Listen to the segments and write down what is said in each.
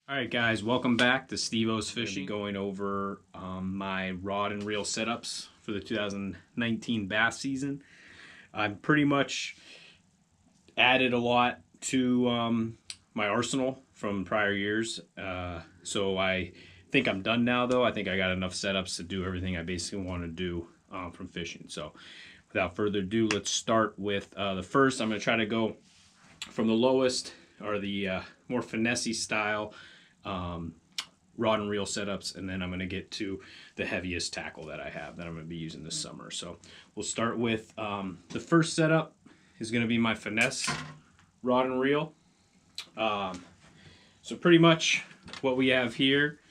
All right, guys, welcome back to Steve-O's Fishing. Going over my rod and reel setups for the 2019 bass season. I've pretty much added a lot to my arsenal from prior years. So I think I'm done now, though. I think I got enough setups to do everything I basically want to do from fishing. So without further ado, let's start with the first. I'm going to try to go from the lowest, or the more finessey style rod and reel setups, and then I'm going to get to the heaviest tackle that I have that I'm going to be using this summer. So we'll start with the first setup is going to be my finesse rod and reel. So pretty much what we have here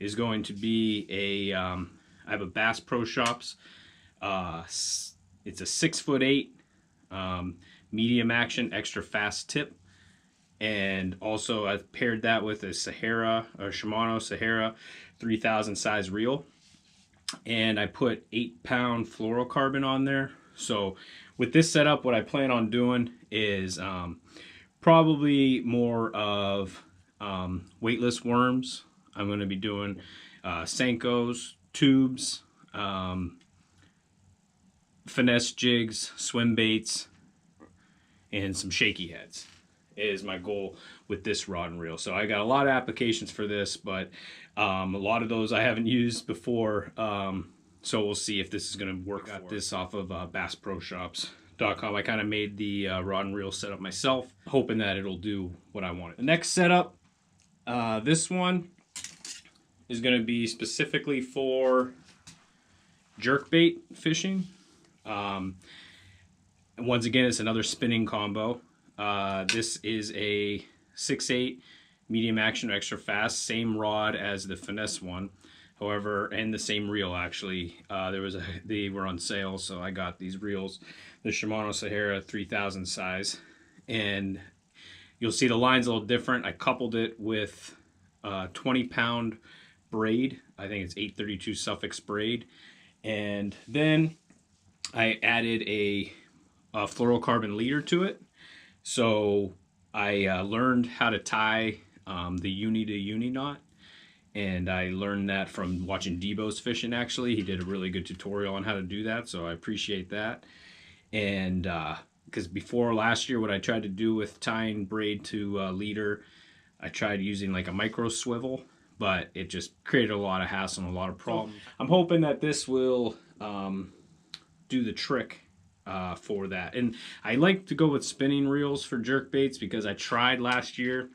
is going to be I have a Bass Pro Shops. It's a 6'8" medium action extra fast tip. And also I've paired that with a Shimano Sahara 3000 size reel. And I put 8-pound fluorocarbon on there. So with this setup, what I plan on doing is probably more of weightless worms. I'm going to be doing Senkos, tubes, finesse jigs, swim baits, and some shaky heads is my goal with this rod and reel. So I got a lot of applications for this, but a lot of those I haven't used before. So we'll see if this is going to work. Got this off of BassProShops.com. I kind of made the rod and reel setup myself, hoping that it'll do what I wanted. The next setup, this one is going to be specifically for jerkbait fishing. And once again, it's another spinning combo. This is a 6'8" medium action extra fast, same rod as the finesse one. However, and the same reel actually. They were on sale, so I got these reels, the Shimano Sahara 3000 size, and you'll see the line's a little different. I coupled it with 20-pound braid. I think it's 832 Suffolk braid, and then I added a fluorocarbon leader to it. So I learned how to tie the uni to uni knot, and I learned that from watching Debo's fishing. Actually, he did a really good tutorial on how to do that, so I appreciate that. And because before last year, what I tried to do with tying braid to leader, I tried using like a micro swivel, but it just created a lot of hassle and a lot of problems. I'm hoping that this will do the trick for that. And I like to go with spinning reels for jerk baits because I tried last year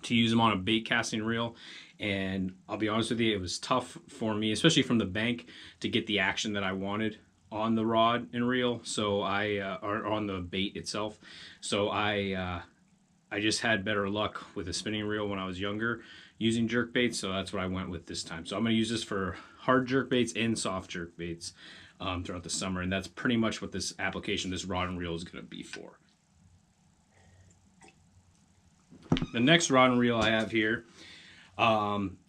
to use them on a bait casting reel, and I'll be honest with you, it was tough for me, especially from the bank, to get the action that I wanted on the rod and reel. So or on the bait itself. So I just had better luck with a spinning reel when I was younger using jerk baits, so that's what I went with this time. So I'm going to use this for hard jerk baits and soft jerk baits throughout the summer, and that's pretty much what this application, this rod and reel, is going to be for. The next rod and reel I have here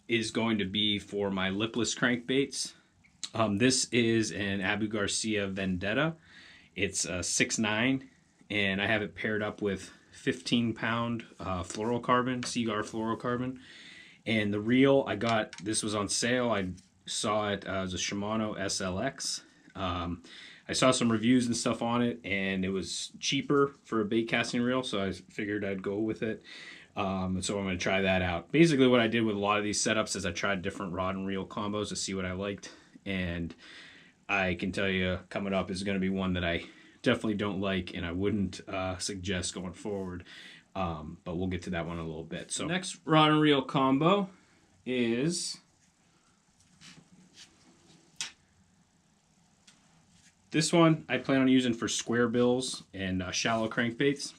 is going to be for my lipless crankbaits. This is an Abu Garcia Vendetta. It's 6'9", and I have it paired up with 15-pound fluorocarbon, Seaguar fluorocarbon. And the reel I got, this was on sale. I saw it as a Shimano SLX. I saw some reviews and stuff on it, and it was cheaper for a bait casting reel, so I figured I'd go with it. So I'm going to try that out. Basically what I did with a lot of these setups is I tried different rod and reel combos to see what I liked, and I can tell you coming up is going to be one that I definitely don't like, and I wouldn't suggest going forward, but we'll get to that one in a little bit. So next rod and reel combo is this one. I plan on using for square bills and shallow crankbaits.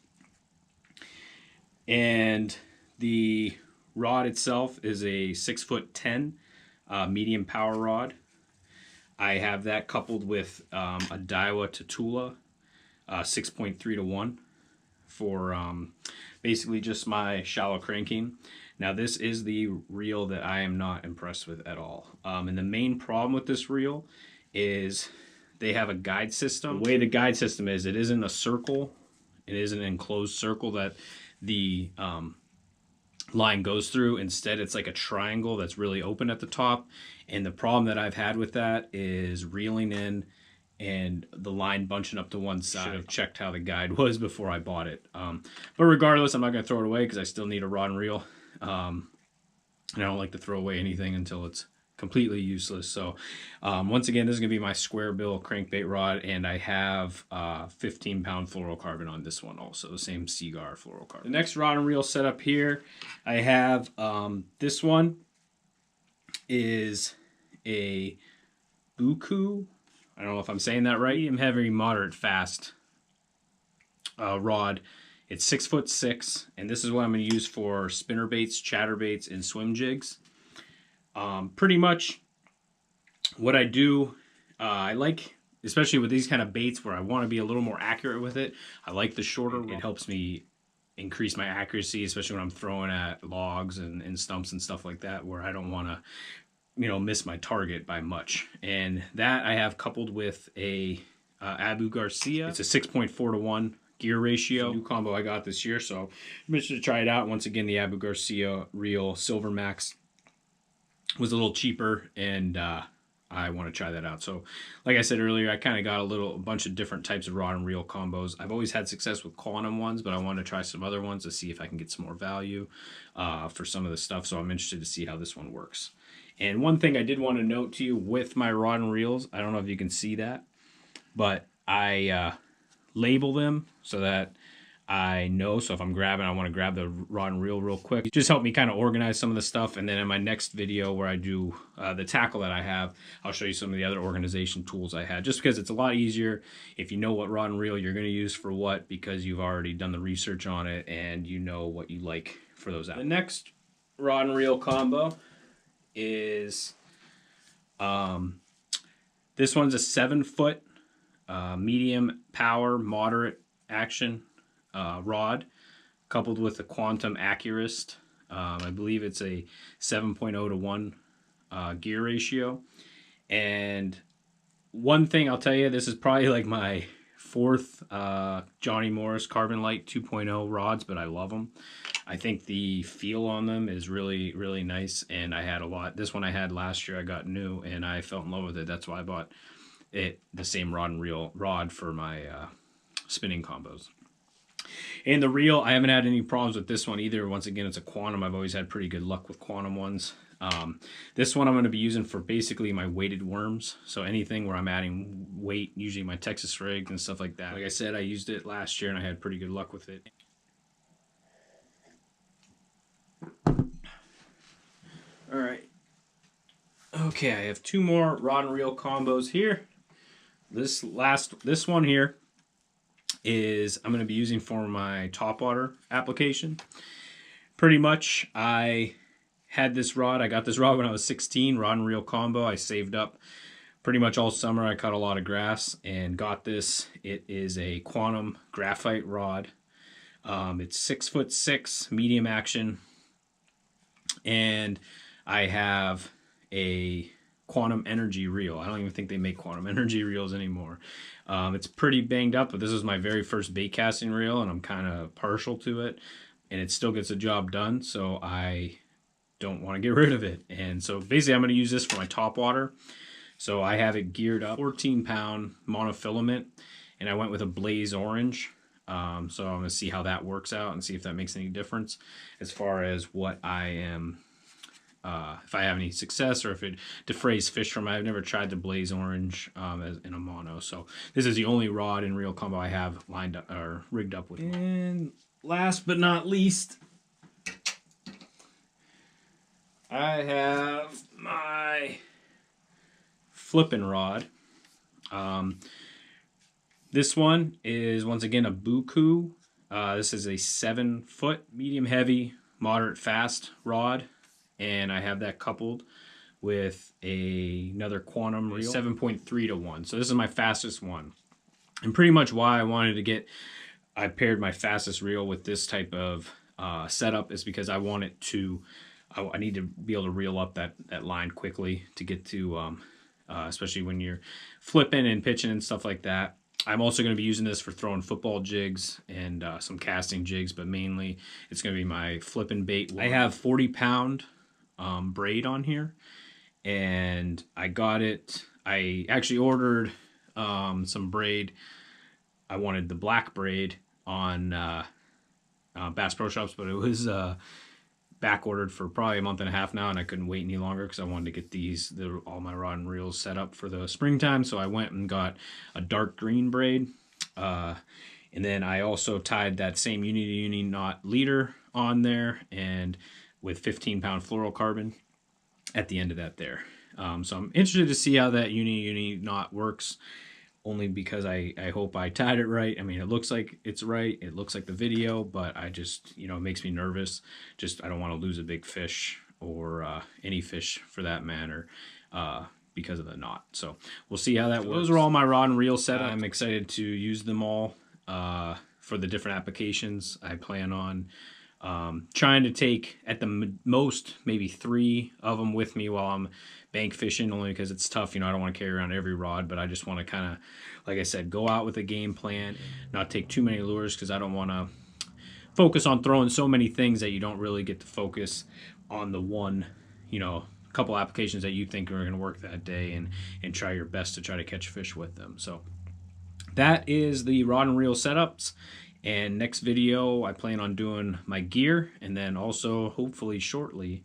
And the rod itself is a 6'10" medium power rod. I have that coupled with a Daiwa Tatula 6.3-1 for basically just my shallow cranking. Now this is the reel that I am not impressed with at all. And the main problem with this reel is they have a guide system. The way the guide system is, it isn't a circle. It isn't an enclosed circle that the line goes through. Instead, it's like a triangle that's really open at the top. And the problem that I've had with that is reeling in and the line bunching up to one side. Should have checked how the guide was before I bought it. But regardless, I'm not going to throw it away because I still need a rod and reel. And I don't like to throw away anything until it's completely useless. So once again, this is going to be my square bill crankbait rod, and I have 15-pound fluorocarbon on this one also, the same Seaguar fluorocarbon. The next rod and reel setup here, I have this one is a Buku. I don't know if I'm saying that right. Medium heavy, moderate fast rod. It's 6'6", and this is what I'm going to use for spinner baits, chatterbaits, and swim jigs. Pretty much what I do, I like, especially with these kind of baits where I want to be a little more accurate with it, I like the shorter rod. It helps me increase my accuracy, especially when I'm throwing at logs and stumps and stuff like that, where I don't want to, you know, miss my target by much. And that I have coupled with a Abu Garcia. It's a 6.4-to-1 gear ratio. New combo I got this year, so I'm interested to try it out. Once again, the Abu Garcia Reel Silver Max was a little cheaper, and I want to try that out. So like I said earlier, I kind of got a bunch of different types of rod and reel combos. I've always had success with Quantum ones, but I want to try some other ones to see if I can get some more value for some of the stuff. So I'm interested to see how this one works. And one thing I did want to note to you with my rod and reels, I don't know if you can see that, but I label them so that I know. So if I'm grabbing, I want to grab the rod and reel real quick. It just helped me kind of organize some of the stuff. And then in my next video where I do the tackle that I have, I'll show you some of the other organization tools I had, just because it's a lot easier if you know what rod and reel you're going to use for what, because you've already done the research on it and you know what you like for those out. The next rod and reel combo is this one's a 7-foot medium power, moderate action rod, coupled with a Quantum Accurist. I believe it's a 7.0-to-1 gear ratio. And one thing I'll tell you, this is probably like my fourth Johnny Morris Carbon Light 2.0 rods, but I love them. I think the feel on them is really, really nice, and I had a lot. This one I had last year, I got new, and I fell in love with it. That's why I bought it, the same rod and reel rod for my spinning combos. And the reel, I haven't had any problems with this one either. Once again, it's a Quantum. I've always had pretty good luck with Quantum ones. This one I'm going to be using for basically my weighted worms. So anything where I'm adding weight, usually my Texas rigs and stuff like that. Like I said, I used it last year and I had pretty good luck with it. All right. Okay, I have two more rod and reel combos here. This one here is I'm going to be using for my topwater application. Pretty much, I had this rod. I got this rod when I was 16, rod and reel combo. I saved up pretty much all summer. I cut a lot of grass and got this. It is a Quantum graphite rod. It's 6'6", medium action, and I have a Quantum Energy reel. I don't even think they make Quantum Energy reels anymore. It's pretty banged up, but this is my very first bait casting reel, and I'm kind of partial to it, and it still gets the job done, so I don't want to get rid of it. And so basically I'm going to use this for my topwater. So I have it geared up, 14-pound monofilament, and I went with a Blaze Orange. So I'm going to see how that works out and see if that makes any difference as far as what I am, if I have any success or if it defrays fish from it. I've never tried the Blaze Orange as in a mono. So this is the only rod and reel combo I have lined up or rigged up with. And last but not least, I have my flipping rod. This one is once again a Buku. This is a 7-foot medium heavy, moderate fast rod, and I have that coupled with another Quantum reel, 7.3-to-1. So this is my fastest one, and pretty much why I wanted to get, I paired my fastest reel with this type of setup is because I want it to, I need to be able to reel up that line quickly to get to, especially when you're flipping and pitching and stuff like that. I'm also going to be using this for throwing football jigs and some casting jigs, but mainly it's going to be my flipping bait. I have 40-pound braid on here, and I got it. I actually ordered some braid. I wanted the black braid on Bass Pro Shops, but it was back ordered for probably a month and a half now, and I couldn't wait any longer because I wanted to get all my rod and reels set up for the springtime. So I went and got a dark green braid, and then I also tied that same uni knot leader on there, and with 15-pound fluorocarbon at the end of that there. So I'm interested to see how that uni knot works, only because I hope I tied it right. I mean, it looks like it's right. It looks like the video, but I just, it makes me nervous. Just, I don't want to lose a big fish or any fish for that matter because of the knot. So we'll see how that works. Those are all my rod and reel setup. I'm excited to use them all for the different applications. I plan on trying to take at the most maybe 3 of them with me while I'm bank fishing, only because it's tough. I don't want to carry around every rod, but I just want to kind of, like I said, go out with a game plan, not take too many lures, because I don't want to focus on throwing so many things that you don't really get to focus on the one, couple applications that you think are going to work that day, and try your best to try to catch fish with them. So that is the rod and reel setups. And next video, I plan on doing my gear, and then also hopefully shortly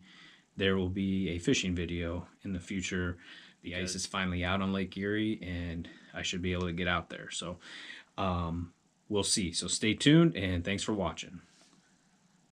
there will be a fishing video in the future. The ice is finally out on Lake Erie, and I should be able to get out there. So we'll see. So stay tuned, and thanks for watching.